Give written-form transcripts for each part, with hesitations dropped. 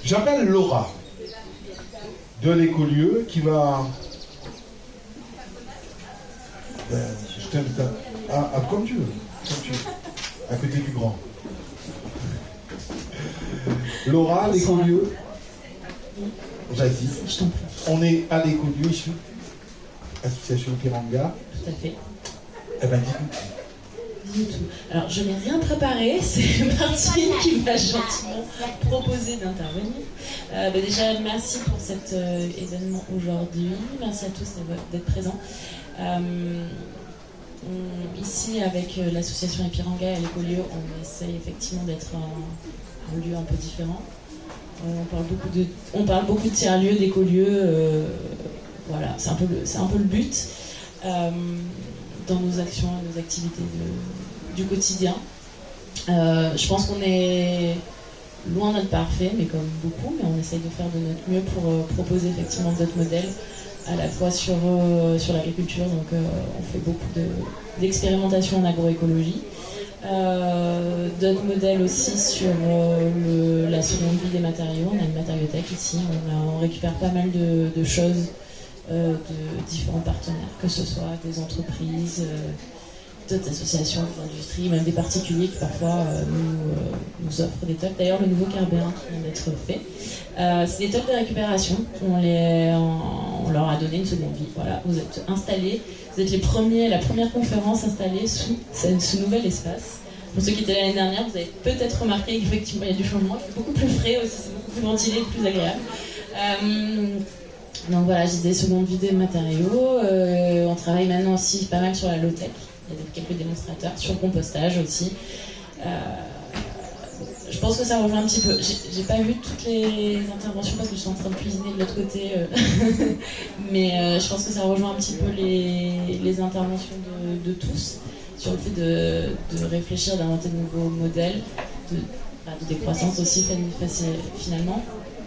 J'appelle Laura de l'écolieu qui va... je t'invite à comme tu veux. Comme tu veux. À côté du grand. Laura, l'écolieu. Vas-y. Je t'en prie. On est à l'écolieu ici. Association Piranga. Tout à fait. Eh ben, dis-nous. Du tout. Alors, je n'ai rien préparé, c'est Martine qui m'a gentiment proposé d'intervenir. Déjà, merci pour cet événement aujourd'hui. Merci à tous d'être présents. Ici, avec l'association Epiranga à l'écolieu, on essaye effectivement d'être un lieu un peu différent. On parle beaucoup de tiers-lieux, d'écolieux. Voilà, c'est un peu le but dans nos actions et nos activités du quotidien. Je pense qu'on est loin d'être parfait, mais comme beaucoup, mais on essaye de faire de notre mieux pour proposer effectivement d'autres modèles, à la fois sur l'agriculture, donc on fait beaucoup d'expérimentation en agroécologie. D'autres modèles aussi sur la seconde vie des matériaux. On a une matériothèque ici, on récupère pas mal de choses de différents partenaires, que ce soit des entreprises, d'autres associations, des industries, même des particuliers qui parfois nous offrent des tops. D'ailleurs, le nouveau carburant qui vient d'être fait, c'est des tops de récupération. On leur a donné une seconde vie. Voilà, vous êtes installés, vous êtes la première conférence installée sous ce nouvel espace. Pour ceux qui étaient l'année dernière, vous avez peut-être remarqué qu'effectivement il y a du changement, c'est beaucoup plus frais aussi, c'est beaucoup plus ventilé, plus agréable. Donc voilà, j'ai des secondes vie des matériaux. On travaille maintenant aussi pas mal sur la low-tech. Il y a quelques démonstrateurs sur le compostage aussi. Je pense que ça rejoint un petit peu. J'ai pas vu toutes les interventions parce que je suis en train de cuisiner de l'autre côté. Mais je pense que ça rejoint un petit peu les interventions de tous sur le fait de réfléchir, d'inventer de nouveaux modèles, de décroissance aussi finalement.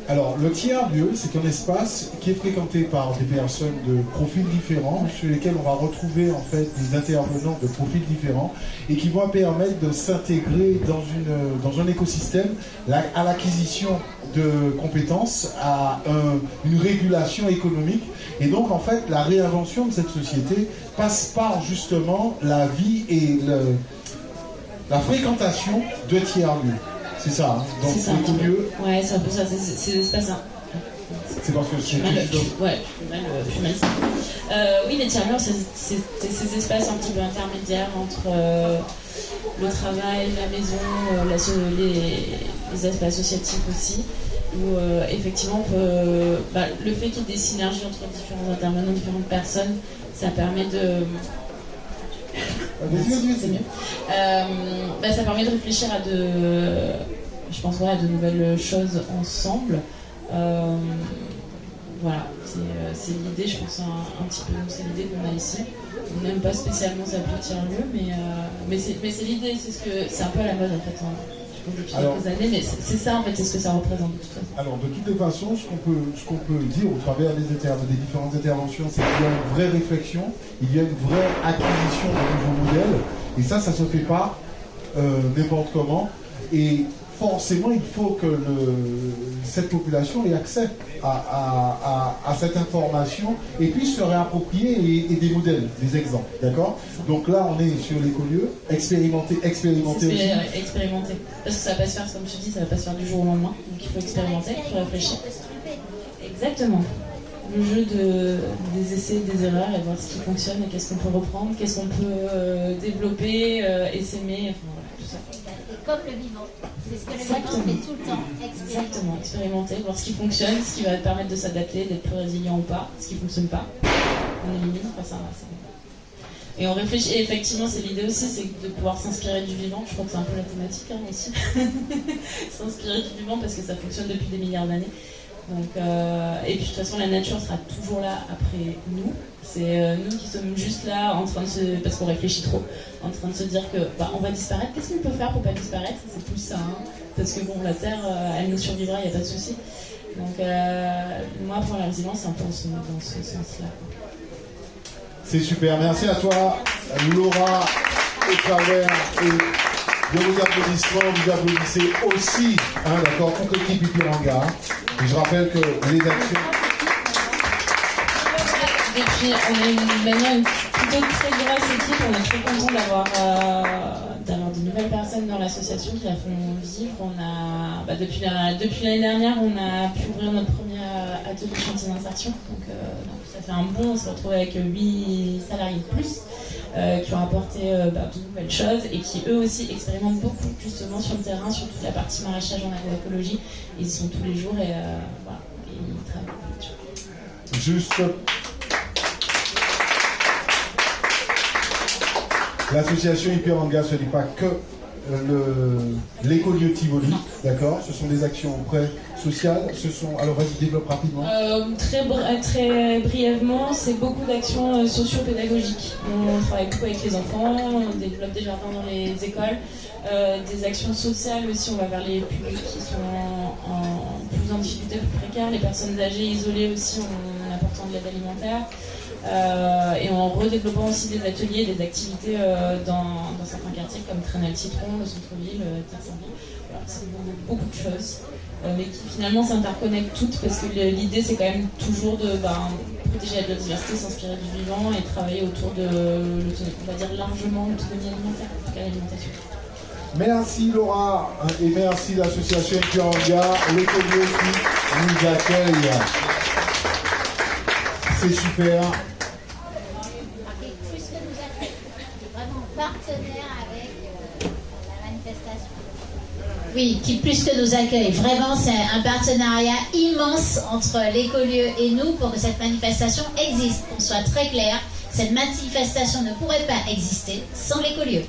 Alors, le tiers-lieu, c'est un espace qui est fréquenté par des personnes de profils différents, sur lesquels on va retrouver en fait des intervenants de profils différents et qui vont permettre de s'intégrer dans un écosystème à l'acquisition de compétences, à une régulation économique. Et donc, en fait, la réinvention de cette société passe par justement la vie et la fréquentation de tiers-lieux. C'est ça, hein. Donc c'est l'écolieu. Ouais, c'est un peu ça, c'est l'espace. C'est parce que je suis mal oui, les tiers-lieux, c'est ces espaces un petit peu intermédiaires entre le travail, la maison, les aspects associatifs aussi, où effectivement le fait qu'il y ait des synergies entre différents intervenants, différentes personnes, ça permet de... C'est mieux. Ça permet de réfléchir à je pense à de nouvelles choses ensemble. Voilà, c'est l'idée, je pense un petit peu, c'est l'idée qu'on a ici. On n'aime pas spécialement s'appeler tiers-lieu, mais c'est l'idée, c'est un peu à la mode en fait. Depuis quelques années, mais c'est ça en fait, c'est ce que ça représente de toute façon. Alors de toutes les façons, ce qu'on peut dire au travers des différentes interventions, c'est qu'il y a une vraie réflexion, il y a une vraie acquisition de nouveaux modèles, et ça se fait pas n'importe comment, et forcément il faut que cette population ait accès à cette information et puisse se réapproprier et des modèles, des exemples, d'accord? Donc là on est sur l'écolieu, expérimenter aussi. Expérimenter, parce que ça va pas se faire, comme tu dis, ça va pas se faire du jour au lendemain, donc il faut expérimenter, il faut réfléchir. Exactement. Le jeu des essais et des erreurs et voir ce qui fonctionne et qu'est-ce qu'on peut reprendre, qu'est-ce qu'on peut développer, essaimer, enfin voilà, tout ça. Comme le vivant. C'est ce que le vivant fait tout le temps. Exactement, expérimenter, voir ce qui fonctionne, ce qui va te permettre de s'adapter, d'être plus résilient ou pas, ce qui ne fonctionne pas. On élimine, ça va. Et on réfléchit, et effectivement, c'est l'idée aussi, c'est de pouvoir s'inspirer du vivant. Je crois que c'est un peu la thématique aussi. S'inspirer du vivant parce que ça fonctionne depuis des milliards d'années. Donc, et puis de toute façon, la nature sera toujours là après nous. C'est nous qui sommes juste là en train de parce qu'on réfléchit trop, en train de se dire que on va disparaître. Qu'est-ce qu'on peut faire pour pas disparaître? C'est plus ça, hein. Parce que bon, la Terre, elle nous survivra, il n'y a pas de souci. Donc, moi, pour la résilience, c'est un peu dans ce sens-là. C'est super, merci à toi, Laura, au travers et de vos applaudissements, vous applaudissez aussi, d'accord, toute l'équipe Ipiranga. Et je rappelle que les actions... Depuis, on a une plutôt très grosse équipe, on est très content d'avoir de nouvelles personnes dans l'association qui la font vivre. On a, depuis l'année dernière, on a pu ouvrir notre premier atelier chantier d'insertion. Donc ça fait un bond, on s'est retrouvé avec 8 salariés de plus qui ont apporté de nouvelles choses et qui eux aussi expérimentent beaucoup justement sur le terrain, sur toute la partie maraîchage en agroécologie. Ils y sont tous les jours et ils travaillent beaucoup. Juste... L'association Ipiranga, ce n'est pas que l'écolieu Tivoli, d'accord? Ce sont des actions auprès sociales. Alors vas-y, développe rapidement. Très brièvement, c'est beaucoup d'actions socio-pédagogiques. On travaille beaucoup avec les enfants, on développe des jardins dans les écoles, des actions sociales aussi. On va vers les publics qui sont plus en difficulté, plus précaires, les personnes âgées, isolées aussi, en apportant de l'aide alimentaire. Et en redéveloppant aussi des ateliers, des activités dans certains quartiers comme Traînal Citron, le centre-ville, Terre-Saint-Ville. Voilà, c'est beaucoup de choses, mais qui finalement s'interconnectent toutes parce que l'idée c'est quand même toujours de protéger la biodiversité, s'inspirer du vivant et travailler autour de, on va dire largement, l'autonomie alimentaire, en tout cas l'alimentation. Merci Laura et merci l'association Ipiranga, l'écolieu qui nous accueille. C'est super. Plus que nous accueille, vraiment partenaire avec la manifestation. Oui, qui plus que nous accueille. Vraiment, c'est un partenariat immense entre l'écolieu et nous pour que cette manifestation existe. Qu'on soit très clair, cette manifestation ne pourrait pas exister sans l'écolieu.